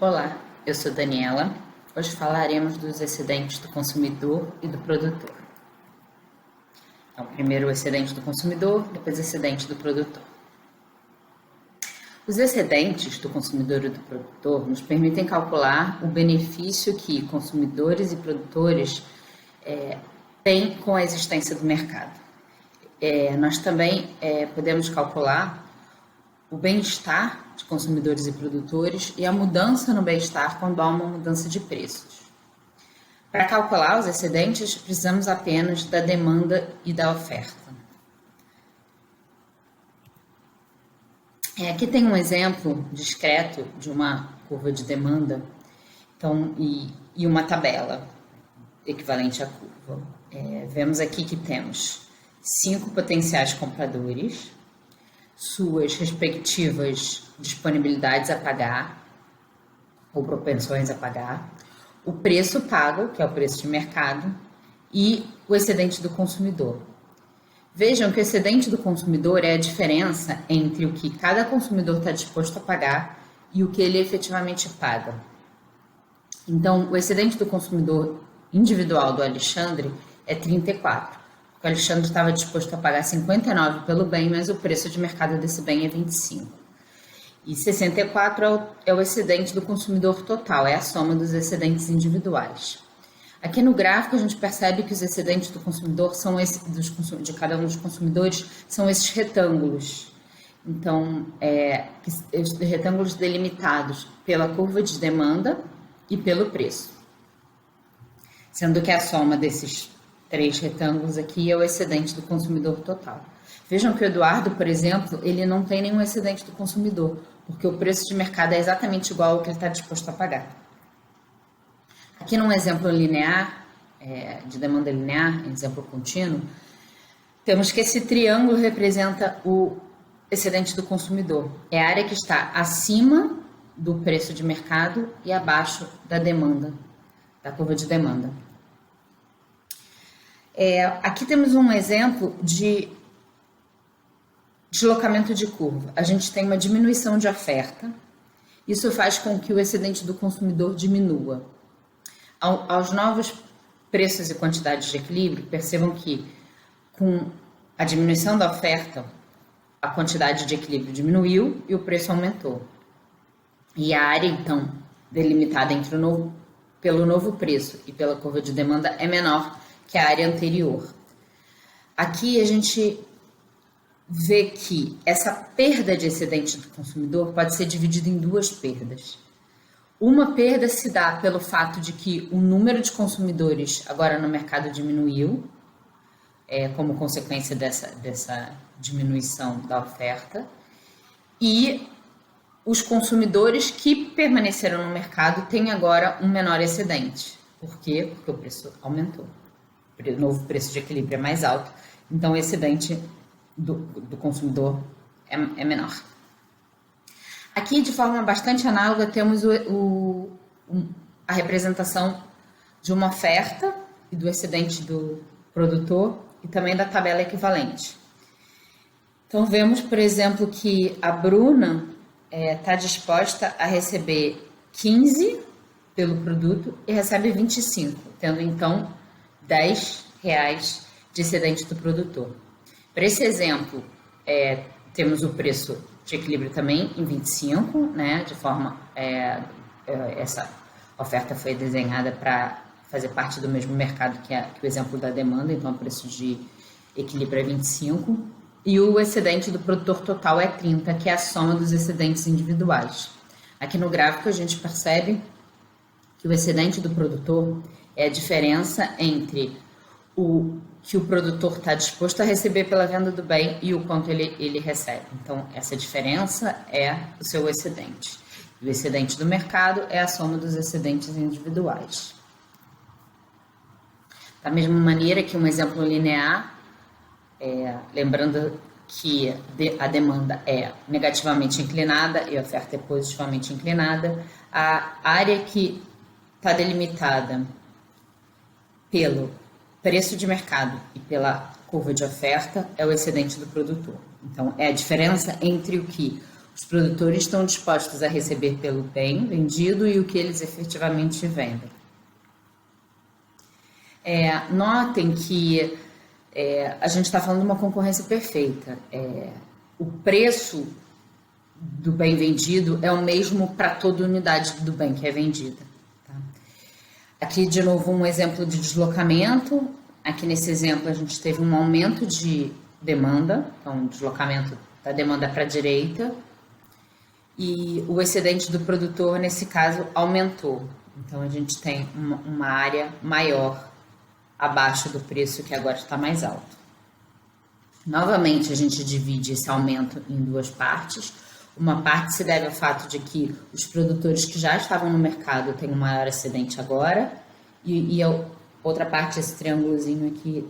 Olá, eu sou Daniela. Hoje falaremos dos excedentes do consumidor e do produtor. Então, primeiro o excedente do consumidor, depois o excedente do produtor. Os excedentes do consumidor e do produtor nos permitem calcular o benefício que consumidores e produtores têm com a existência do mercado. Nós também podemos calcular o bem-estar de consumidores e produtores e a mudança no bem-estar quando há uma mudança de preços. Para calcular os excedentes, precisamos apenas da demanda e da oferta. Aqui tem um exemplo discreto de uma curva de demanda e uma tabela equivalente à curva. Vemos aqui que temos 5 potenciais compradores, suas respectivas disponibilidades a pagar ou propensões a pagar, o preço pago, que é o preço de mercado, e o excedente do consumidor. Vejam que o excedente do consumidor é a diferença entre o que cada consumidor está disposto a pagar e o que ele efetivamente paga. Então, o excedente do consumidor individual do Alexandre é 34. O Alexandre estava disposto a pagar 59 pelo bem, mas o preço de mercado desse bem é 25. E 64 é o excedente do consumidor total, é a soma dos excedentes individuais. Aqui no gráfico a gente percebe que os excedentes do consumidor de cada um dos consumidores são esses retângulos. Então, retângulos delimitados pela curva de demanda e pelo preço. Sendo que a soma desses 3 retângulos aqui é o excedente do consumidor total. Vejam que o Eduardo, por exemplo, ele não tem nenhum excedente do consumidor, porque o preço de mercado é exatamente igual ao que ele está disposto a pagar. Aqui num exemplo linear, de demanda linear, exemplo contínuo, temos que esse triângulo representa o excedente do consumidor. É a área que está acima do preço de mercado e abaixo da demanda, da curva de demanda. Aqui temos um exemplo de deslocamento de curva. A gente tem uma diminuição de oferta. Isso faz com que o excedente do consumidor diminua. Aos novos preços e quantidades de equilíbrio, percebam que com a diminuição da oferta, a quantidade de equilíbrio diminuiu e o preço aumentou. E a área, então, delimitada pelo novo preço e pela curva de demanda é menor que a área anterior. Aqui a gente vê que essa perda de excedente do consumidor pode ser dividida em 2 perdas. Uma perda se dá pelo fato de que o número de consumidores agora no mercado diminuiu, como consequência dessa diminuição da oferta, e os consumidores que permaneceram no mercado têm agora um menor excedente. Por quê? Porque o preço aumentou. O novo preço de equilíbrio é mais alto, então o excedente do consumidor é menor. Aqui, de forma bastante análoga, temos a representação de uma oferta e do excedente do produtor e também da tabela equivalente. Então, vemos, por exemplo, que a Bruna está disposta a receber 15 pelo produto e recebe 25, tendo então R$10 de excedente do produtor. Para esse exemplo, temos o preço de equilíbrio também em 25, né? De forma, essa oferta foi desenhada para fazer parte do mesmo mercado que o exemplo da demanda, então o preço de equilíbrio é 25, e o excedente do produtor total é 30, que é a soma dos excedentes individuais. Aqui no gráfico a gente percebe que o excedente do produtor é a diferença entre o que o produtor está disposto a receber pela venda do bem e o quanto ele recebe. Então, essa diferença é o seu excedente. E o excedente do mercado é a soma dos excedentes individuais. Da mesma maneira que um exemplo linear, lembrando que a demanda é negativamente inclinada e a oferta é positivamente inclinada, a área que está delimitada pelo preço de mercado e pela curva de oferta é o excedente do produtor. Então, é a diferença entre o que os produtores estão dispostos a receber pelo bem vendido e o que eles efetivamente vendem. Notem que a gente está falando de uma concorrência perfeita. O preço do bem vendido é o mesmo para toda unidade do bem que é vendida. Tá? Aqui, de novo, um exemplo de deslocamento. Aqui nesse exemplo, a gente teve um aumento de demanda, então, um deslocamento da demanda para a direita, e o excedente do produtor, nesse caso, aumentou. Então, a gente tem uma área maior abaixo do preço que agora está mais alto. Novamente, a gente divide esse aumento em duas partes. Uma parte se deve ao fato de que os produtores que já estavam no mercado têm um maior excedente agora, e a outra parte, esse triângulozinho aqui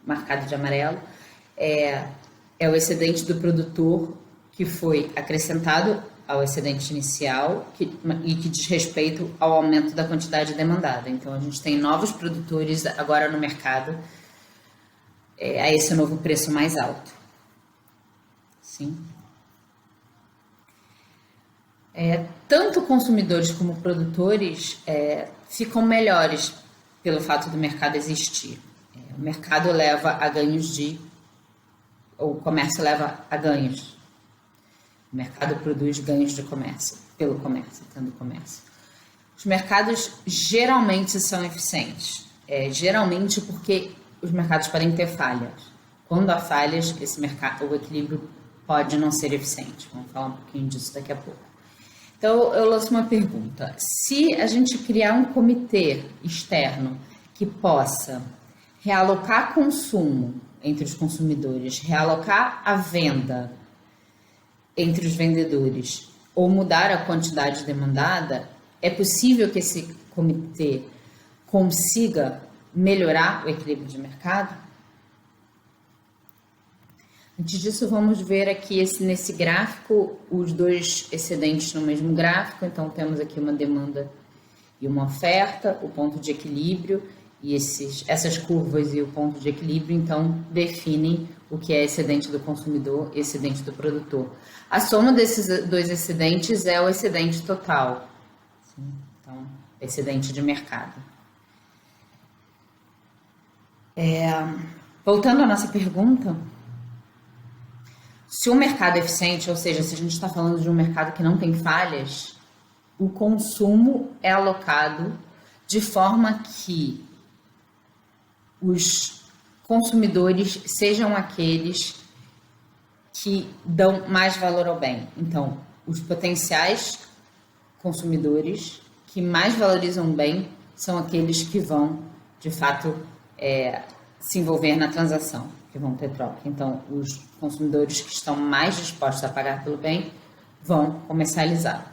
marcado de amarelo, é o excedente do produtor que foi acrescentado ao excedente inicial e que diz respeito ao aumento da quantidade demandada. Então, a gente tem novos produtores agora no mercado a esse novo preço mais alto. Sim. Tanto consumidores como produtores ficam melhores pelo fato do mercado existir. O mercado leva a ganhos o comércio leva a ganhos. O mercado produz ganhos de comércio, pelo comércio, tendo comércio. Os mercados geralmente são eficientes. Geralmente porque os mercados podem ter falhas. Quando há falhas, o equilíbrio pode não ser eficiente. Vamos falar um pouquinho disso daqui a pouco. Então, eu lanço uma pergunta. Se a gente criar um comitê externo que possa realocar consumo entre os consumidores, realocar a venda entre os vendedores ou mudar a quantidade demandada, é possível que esse comitê consiga melhorar o equilíbrio de mercado? Antes disso, vamos ver aqui nesse gráfico os dois excedentes no mesmo gráfico. Então, temos aqui uma demanda e uma oferta, o ponto de equilíbrio, e essas curvas e o ponto de equilíbrio, então, definem o que é excedente do consumidor e excedente do produtor. A soma desses dois excedentes é o excedente total. Então, excedente de mercado. Voltando à nossa pergunta, se o mercado é eficiente, ou seja, se a gente está falando de um mercado que não tem falhas, o consumo é alocado de forma que os consumidores sejam aqueles que dão mais valor ao bem. Então, os potenciais consumidores que mais valorizam o bem são aqueles que vão, de fato, se envolver na transação, que vão ter troca. Então, os consumidores que estão mais dispostos a pagar pelo bem vão comercializar.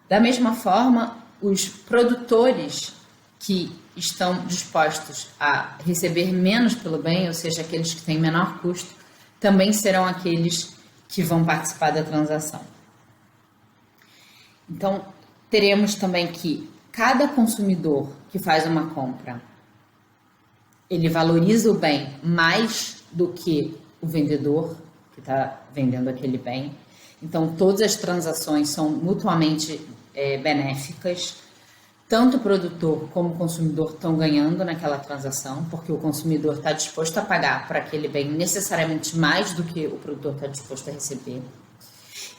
Da mesma forma, os produtores que estão dispostos a receber menos pelo bem, ou seja, aqueles que têm menor custo, também serão aqueles que vão participar da transação. Então, teremos também que cada consumidor que faz uma compra, ele valoriza o bem mais do que o vendedor que está vendendo aquele bem. Então, todas as transações são mutuamente benéficas. Tanto o produtor como o consumidor estão ganhando naquela transação, porque o consumidor está disposto a pagar por aquele bem necessariamente mais do que o produtor está disposto a receber.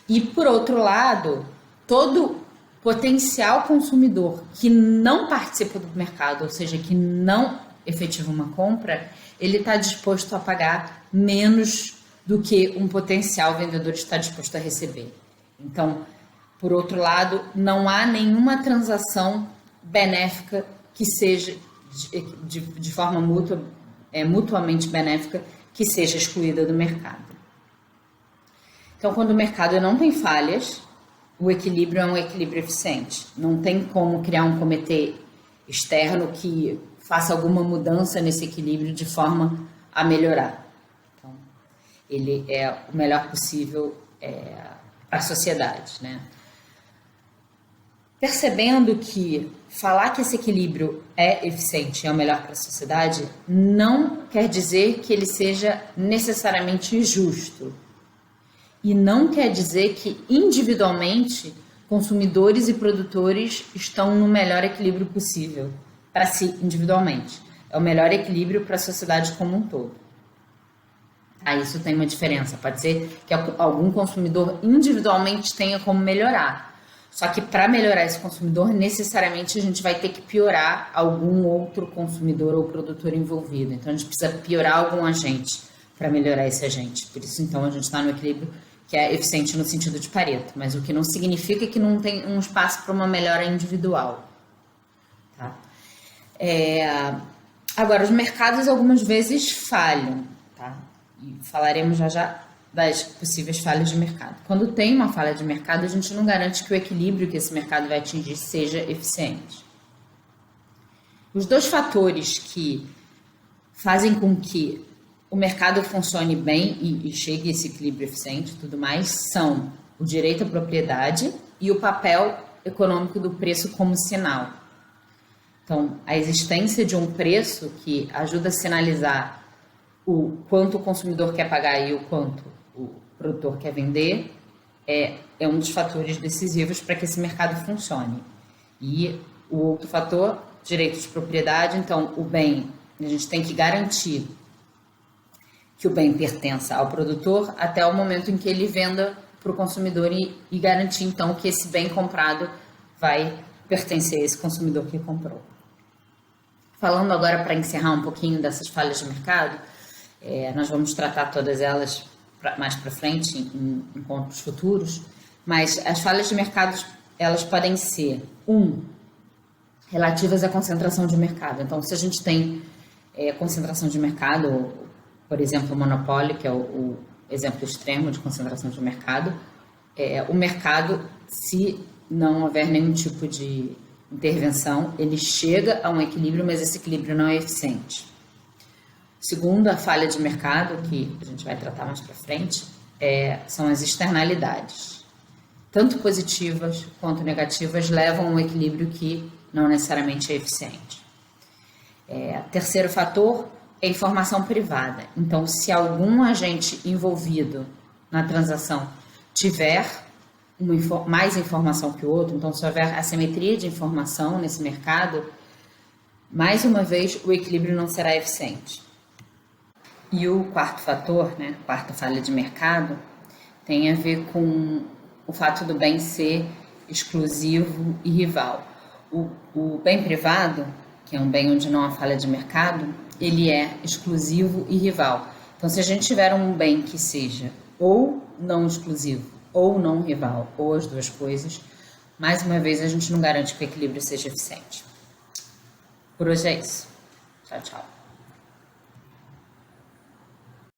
E, por outro lado, todo potencial consumidor que não participa do mercado, ou seja, que não efetiva uma compra, ele está disposto a pagar menos do que um potencial vendedor está disposto a receber. Então, por outro lado, não há nenhuma transação benéfica que seja de forma mutuamente benéfica que seja excluída do mercado. Então, quando o mercado não tem falhas, o equilíbrio é um equilíbrio eficiente. Não tem como criar um comitê externo que faça alguma mudança nesse equilíbrio de forma a melhorar. Então, ele é o melhor possível para a sociedade, né? Percebendo que falar que esse equilíbrio é eficiente, é o melhor para a sociedade, não quer dizer que ele seja necessariamente justo. E não quer dizer que individualmente consumidores e produtores estão no melhor equilíbrio possível para si individualmente. É o melhor equilíbrio para a sociedade como um todo. Isso tem uma diferença. Pode ser que algum consumidor individualmente tenha como melhorar. Só que para melhorar esse consumidor, necessariamente a gente vai ter que piorar algum outro consumidor ou produtor envolvido. Então a gente precisa piorar algum agente para melhorar esse agente. Por isso, então, a gente está no equilíbrio que é eficiente no sentido de Pareto. Mas o que não significa que não tem um espaço para uma melhora individual. Tá? Agora, os mercados algumas vezes falham. Tá? E falaremos já das possíveis falhas de mercado. Quando tem uma falha de mercado, a gente não garante que o equilíbrio que esse mercado vai atingir seja eficiente. Os dois fatores que fazem com que o mercado funcione bem e chegue a esse equilíbrio eficiente e tudo mais são o direito à propriedade e o papel econômico do preço como sinal. Então, a existência de um preço que ajuda a sinalizar o quanto o consumidor quer pagar e o quanto o produtor quer vender é um dos fatores decisivos para que esse mercado funcione. E o outro fator, direito de propriedade, então o bem, a gente tem que garantir que o bem pertença ao produtor até o momento em que ele venda para o consumidor e garantir então que esse bem comprado vai pertencer a esse consumidor que comprou. Falando agora para encerrar um pouquinho dessas falhas de mercado, nós vamos tratar todas elas mais para frente em encontros futuros, mas as falhas de mercado elas podem ser relativas à concentração de mercado. Então, se a gente tem concentração de mercado, por exemplo, o monopólio, que é o exemplo extremo de concentração de mercado, o mercado, se não houver nenhum tipo de intervenção, ele chega a um equilíbrio, mas esse equilíbrio não é eficiente. Segundo, a falha de mercado, que a gente vai tratar mais para frente, são as externalidades. Tanto positivas quanto negativas levam a um equilíbrio que não necessariamente é eficiente. Terceiro fator é informação privada. Então, se algum agente envolvido na transação tiver mais informação que o outro, então se houver assimetria de informação nesse mercado, mais uma vez o equilíbrio não será eficiente. E o quarto fator, quarta falha de mercado, tem a ver com o fato do bem ser exclusivo e rival. O bem privado, que é um bem onde não há falha de mercado, ele é exclusivo e rival. Então, se a gente tiver um bem que seja ou não exclusivo ou não rival, ou as duas coisas, mais uma vez a gente não garante que o equilíbrio seja eficiente. Por hoje é isso. Tchau, tchau.